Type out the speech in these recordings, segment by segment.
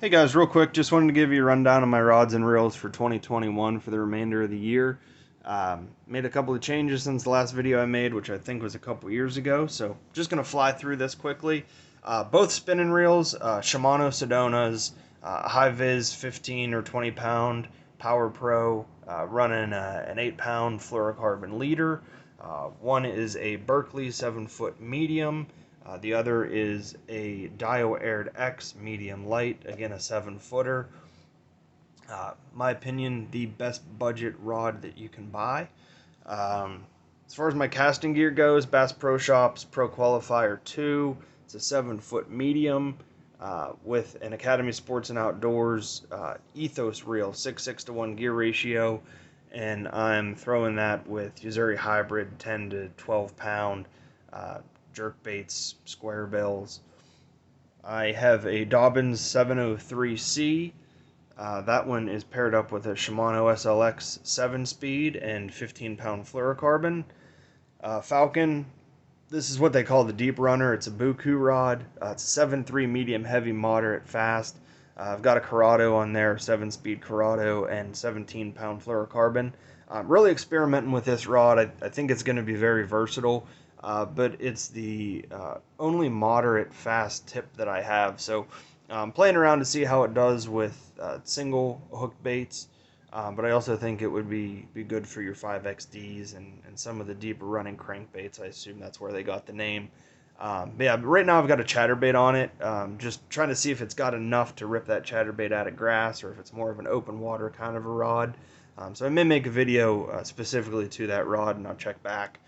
Hey guys, real quick, just wanted to give you a rundown of my rods and reels for 2021 for the remainder of the year. Made a couple of changes since the last video I made, which I think was a couple years ago, so just going to fly through this quickly. Both spinning reels, Shimano Sedona's High Vis 15 or 20 pound Power Pro, running an 8 pound fluorocarbon leader. One is a Berkeley 7-foot medium. The other is a Dio Aired X medium light, again a 7-footer. My opinion, the best budget rod that you can buy. As far as my casting gear goes, Bass Pro Shops Pro Qualifier 2. It's a 7-foot medium with an Academy Sports and Outdoors Ethos reel, 6:6 to 1 gear ratio, and I'm throwing that with Yo-Zuri Hybrid 10 to 12 pound jerk baits, square bills. I have a Dobyns 703C. That one is paired up with a Shimano SLX 7-speed and 15-pound fluorocarbon. Falcon, this is what they call the deep runner. It's a Buku rod. It's a 7.3 medium heavy moderate fast. I've got a Curado on there, 7-speed Curado and 17-pound fluorocarbon. I'm really experimenting with this rod. I think it's going to be very versatile, but it's the only moderate fast tip that I have. So I'm playing around to see how it does with single hook baits. But I also think it would be good for your 5XDs and some of the deeper running crankbaits. I assume that's where they got the name. But yeah, right now I've got a chatterbait on it. Just trying to see if it's got enough to rip that chatterbait out of grass, or if it's more of an open water kind of a rod. So I may make a video specifically to that rod, and I'll check back.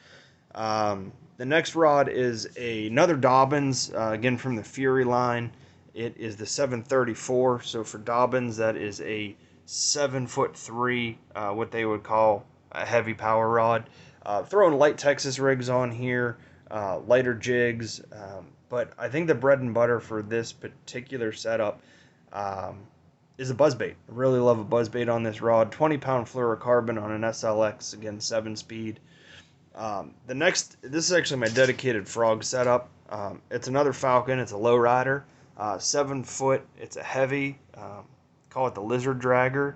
The next rod is another Dobyns, again from the Fury line. It is the 734. So for Dobyns, that is a 7'3", what they would call a heavy power rod. Throwing light Texas rigs on here, lighter jigs, but I think the bread and butter for this particular setup is a buzzbait. I really love a buzzbait on this rod. 20-pound fluorocarbon on an SLX, again 7-speed. This is actually my dedicated frog setup. It's another Falcon. It's a low rider, 7 foot. It's a heavy. Call it the Lizard Dragger.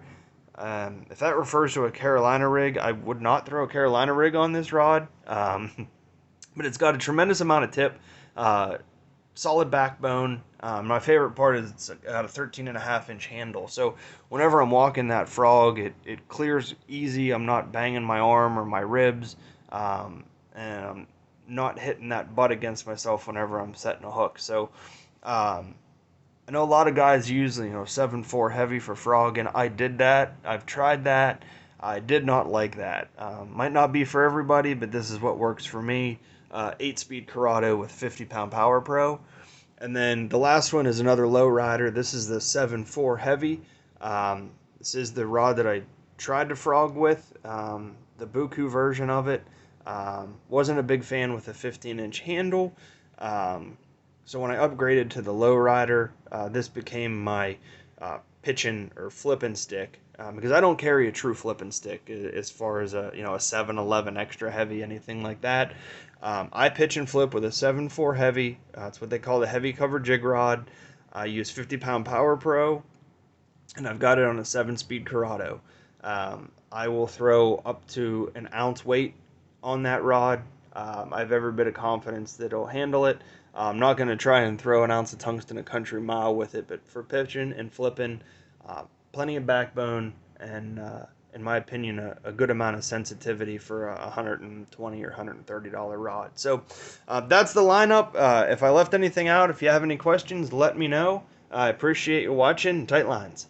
If that refers to a Carolina rig, I would not throw a Carolina rig on this rod. But it's got a tremendous amount of tip, solid backbone. My favorite part is it's got a 13.5-inch handle. So whenever I'm walking that frog, it clears easy. I'm not banging my arm or my ribs. And I'm not hitting that butt against myself whenever I'm setting a hook. So I know a lot of guys use 7.4 heavy for frog, and I did that. I've tried that. I did not like that. Might not be for everybody, but this is what works for me. 8-speed Curado with 50-pound Power Pro. And then the last one is another low rider. This is the 7.4 heavy. This is the rod that I tried to frog with, the Buku version of it. Wasn't a big fan with a 15-inch handle. So when I upgraded to the low rider, this became my pitching or flipping stick, because I don't carry a true flipping stick as far as a 711 extra heavy, anything like that. I pitch and flip with a 7.4 heavy. That's what they call the heavy cover jig rod. I use 50-pound Power Pro, and I've got it on a 7-speed Curado. I will throw up to an ounce weight on that rod. I have every bit of confidence that it'll handle it. I'm not going to try and throw an ounce of tungsten a country mile with it, but for pitching and flipping, plenty of backbone, and in my opinion, a good amount of sensitivity for a $120 or $130 rod. So that's the lineup. If I left anything out, if you have any questions, let me know. I appreciate you watching. Tight lines.